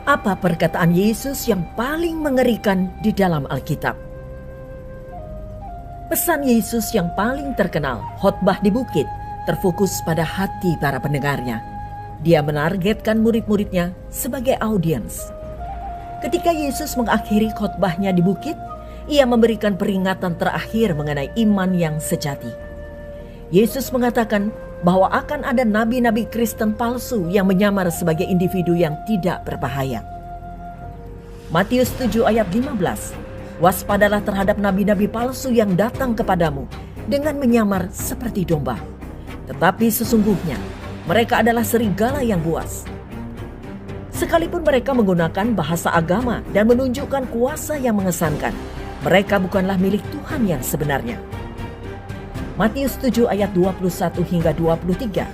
Apa perkataan Yesus yang paling mengerikan di dalam Alkitab? Pesan Yesus yang paling terkenal, khotbah di bukit, terfokus pada hati para pendengarnya. Dia menargetkan murid-muridnya sebagai audiens. Ketika Yesus mengakhiri khotbahnya di bukit, ia memberikan peringatan terakhir mengenai iman yang sejati. Yesus mengatakan bahwa akan ada nabi-nabi Kristen palsu yang menyamar sebagai individu yang tidak berbahaya. Matius 7 ayat 15, waspadalah terhadap nabi-nabi palsu yang datang kepadamu dengan menyamar seperti domba. Tetapi sesungguhnya mereka adalah serigala yang buas. Sekalipun mereka menggunakan bahasa agama dan menunjukkan kuasa yang mengesankan, mereka bukanlah milik Tuhan yang sebenarnya. Matius 7 ayat 21 hingga 23.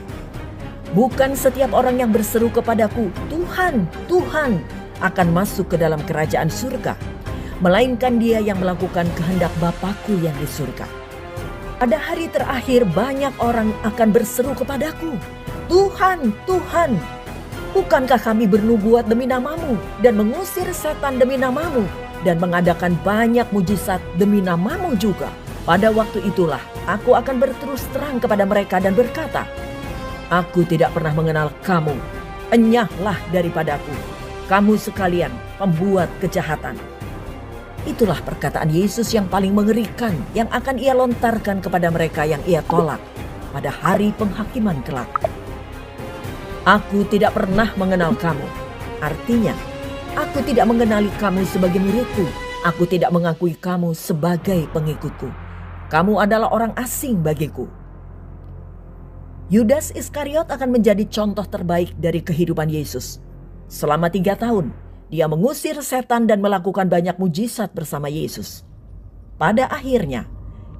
Bukan setiap orang yang berseru kepadaku, Tuhan, Tuhan, akan masuk ke dalam kerajaan surga, melainkan dia yang melakukan kehendak Bapa-Ku yang di surga. Pada hari terakhir banyak orang akan berseru kepadaku, Tuhan, Tuhan, bukankah kami bernubuat demi namamu dan mengusir setan demi namamu dan mengadakan banyak mujizat demi namamu juga? Pada waktu itulah aku akan berterus terang kepada mereka dan berkata, aku tidak pernah mengenal kamu, enyahlah daripadaku, kamu sekalian pembuat kejahatan. Itulah perkataan Yesus yang paling mengerikan yang akan ia lontarkan kepada mereka yang ia tolak pada hari penghakiman kelak. Aku tidak pernah mengenal kamu, artinya aku tidak mengenali kamu sebagai muridku, aku tidak mengakui kamu sebagai pengikutku. Kamu adalah orang asing bagiku. Yudas Iskariot akan menjadi contoh terbaik dari kehidupan Yesus. Selama 3 tahun, dia mengusir setan dan melakukan banyak mujizat bersama Yesus. Pada akhirnya,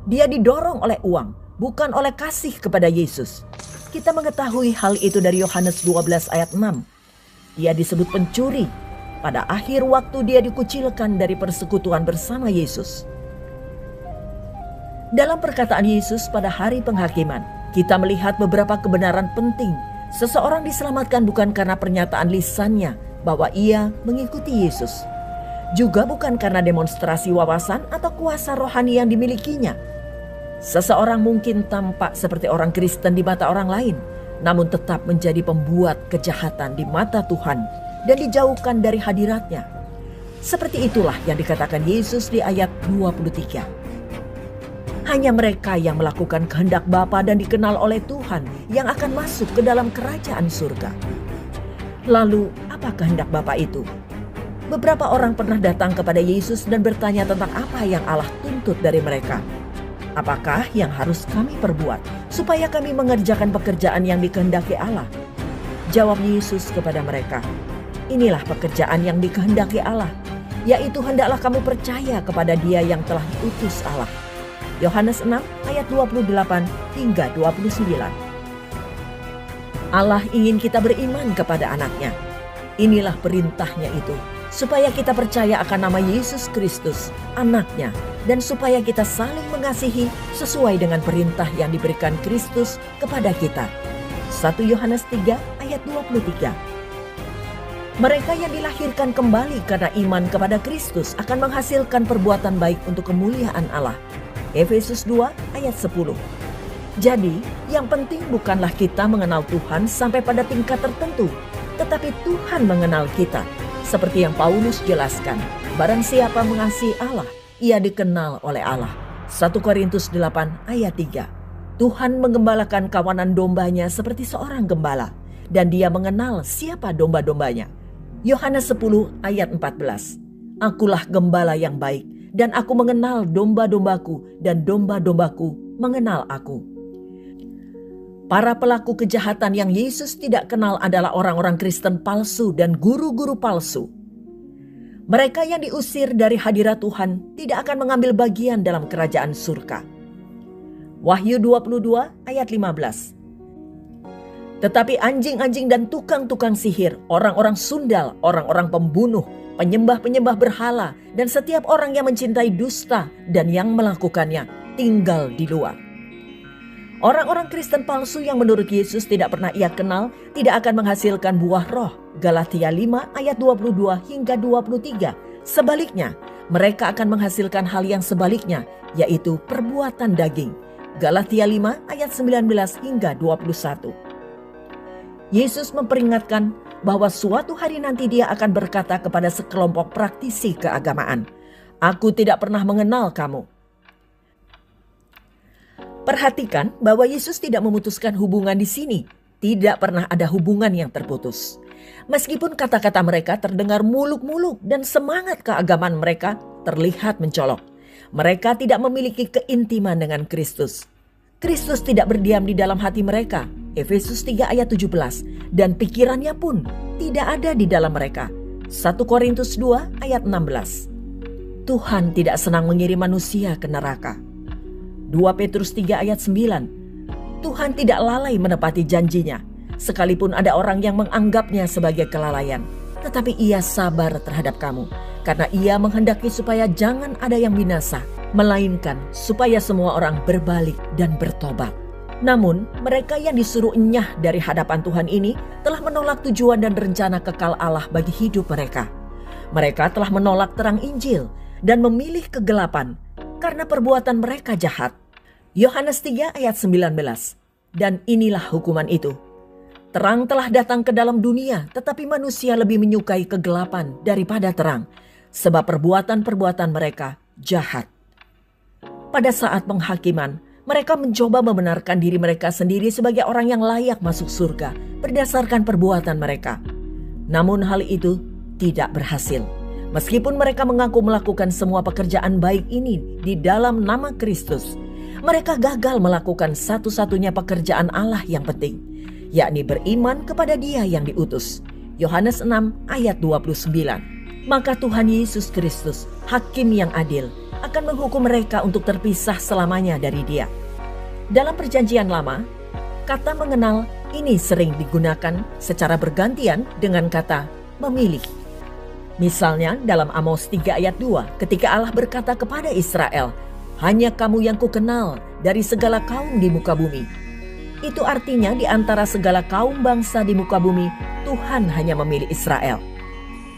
dia didorong oleh uang, bukan oleh kasih kepada Yesus. Kita mengetahui hal itu dari Yohanes 12 ayat 6. Dia disebut pencuri. Pada akhir waktu dia dikucilkan dari persekutuan bersama Yesus. Dalam perkataan Yesus pada hari penghakiman, kita melihat beberapa kebenaran penting. Seseorang diselamatkan bukan karena pernyataan lisannya bahwa ia mengikuti Yesus. Juga bukan karena demonstrasi wawasan atau kuasa rohani yang dimilikinya. Seseorang mungkin tampak seperti orang Kristen di mata orang lain, namun tetap menjadi pembuat kejahatan di mata Tuhan dan dijauhkan dari hadiratnya. Seperti itulah yang dikatakan Yesus di ayat 23. Hanya mereka yang melakukan kehendak Bapa dan dikenal oleh Tuhan yang akan masuk ke dalam kerajaan surga. Lalu, apa kehendak Bapa itu? Beberapa orang pernah datang kepada Yesus dan bertanya tentang apa yang Allah tuntut dari mereka. Apakah yang harus kami perbuat supaya kami mengerjakan pekerjaan yang dikehendaki Allah? Jawab Yesus kepada mereka, inilah pekerjaan yang dikehendaki Allah, yaitu hendaklah kamu percaya kepada Dia yang telah diutus Allah. Yohanes 6 ayat 28 hingga 29. Allah ingin kita beriman kepada anaknya. Inilah perintahnya itu, supaya kita percaya akan nama Yesus Kristus, anaknya, dan supaya kita saling mengasihi sesuai dengan perintah yang diberikan Kristus kepada kita. 1 Yohanes 3 ayat 23. Mereka yang dilahirkan kembali karena iman kepada Kristus akan menghasilkan perbuatan baik untuk kemuliaan Allah. Efesus 2 ayat 10. Jadi, yang penting bukanlah kita mengenal Tuhan sampai pada tingkat tertentu, tetapi Tuhan mengenal kita. Seperti yang Paulus jelaskan, barang siapa mengasihi Allah, ia dikenal oleh Allah. 1 Korintus 8 ayat 3. Tuhan menggembalakan kawanan dombanya seperti seorang gembala, dan dia mengenal siapa domba-dombanya. Yohanes 10 ayat 14. Akulah gembala yang baik, dan aku mengenal domba-dombaku dan domba-dombaku mengenal aku. Para pelaku kejahatan yang Yesus tidak kenal adalah orang-orang Kristen palsu dan guru-guru palsu. Mereka yang diusir dari hadirat Tuhan tidak akan mengambil bagian dalam kerajaan surga. Wahyu 22 ayat 15. Tetapi anjing-anjing dan tukang-tukang sihir, orang-orang sundal, orang-orang pembunuh, penyembah-penyembah berhala, dan setiap orang yang mencintai dusta dan yang melakukannya tinggal di luar. Orang-orang Kristen palsu yang menurut Yesus tidak pernah ia kenal tidak akan menghasilkan buah roh Galatia 5 ayat 22 hingga 23. Sebaliknya, mereka akan menghasilkan hal yang sebaliknya, yaitu perbuatan daging. Galatia 5 ayat 19 hingga 21. Yesus memperingatkan bahwa suatu hari nanti dia akan berkata kepada sekelompok praktisi keagamaan, "Aku tidak pernah mengenal kamu." Perhatikan bahwa Yesus tidak memutuskan hubungan di sini. Tidak pernah ada hubungan yang terputus. Meskipun kata-kata mereka terdengar muluk-muluk dan semangat keagamaan mereka terlihat mencolok, mereka tidak memiliki keintiman dengan Kristus. Kristus tidak berdiam di dalam hati mereka, Efesus 3 ayat 17, dan pikirannya pun tidak ada di dalam mereka, 1 Korintus 2 ayat 16. Tuhan tidak senang mengirim manusia ke neraka, 2 Petrus 3 ayat 9. Tuhan tidak lalai menepati janjinya, sekalipun ada orang yang menganggapnya sebagai kelalaian. Tetapi ia sabar terhadap kamu, karena ia menghendaki supaya jangan ada yang binasa, melainkan supaya semua orang berbalik dan bertobat. Namun, mereka yang disuruh enyah dari hadapan Tuhan ini telah menolak tujuan dan rencana kekal Allah bagi hidup mereka. Mereka telah menolak terang Injil dan memilih kegelapan karena perbuatan mereka jahat. Yohanes 3 ayat 19. Dan inilah hukuman itu. Terang telah datang ke dalam dunia, tetapi manusia lebih menyukai kegelapan daripada terang, sebab perbuatan-perbuatan mereka jahat. Pada saat penghakiman, mereka mencoba membenarkan diri mereka sendiri sebagai orang yang layak masuk surga berdasarkan perbuatan mereka. Namun hal itu tidak berhasil. Meskipun mereka mengaku melakukan semua pekerjaan baik ini di dalam nama Kristus, mereka gagal melakukan satu-satunya pekerjaan Allah yang penting, yakni beriman kepada Dia yang diutus. Yohanes 6 ayat 29. Maka Tuhan Yesus Kristus, Hakim yang adil, akan menghukum mereka untuk terpisah selamanya dari Dia. Dalam Perjanjian Lama, kata mengenal ini sering digunakan secara bergantian dengan kata memilih. Misalnya dalam Amos 3 ayat 2, ketika Allah berkata kepada Israel, "Hanya kamu yang kukenal dari segala kaum di muka bumi." Itu artinya di antara segala kaum bangsa di muka bumi, Tuhan hanya memilih Israel.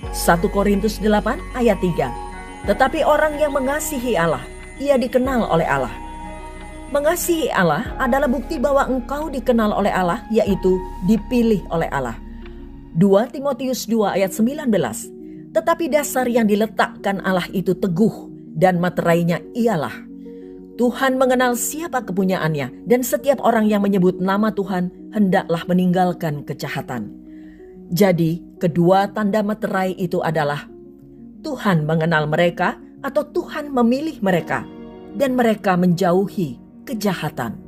1 Korintus 8 ayat 3. Tetapi orang yang mengasihi Allah, ia dikenal oleh Allah. Mengasihi Allah adalah bukti bahwa engkau dikenal oleh Allah, yaitu dipilih oleh Allah. 2 Timotius 2 ayat 19. Tetapi dasar yang diletakkan Allah itu teguh, dan materainya ialah Tuhan mengenal siapa kepunyaannya, dan setiap orang yang menyebut nama Tuhan hendaklah meninggalkan kejahatan. Jadi kedua tanda materai itu adalah Tuhan mengenal mereka atau Tuhan memilih mereka, dan mereka menjauhi kejahatan.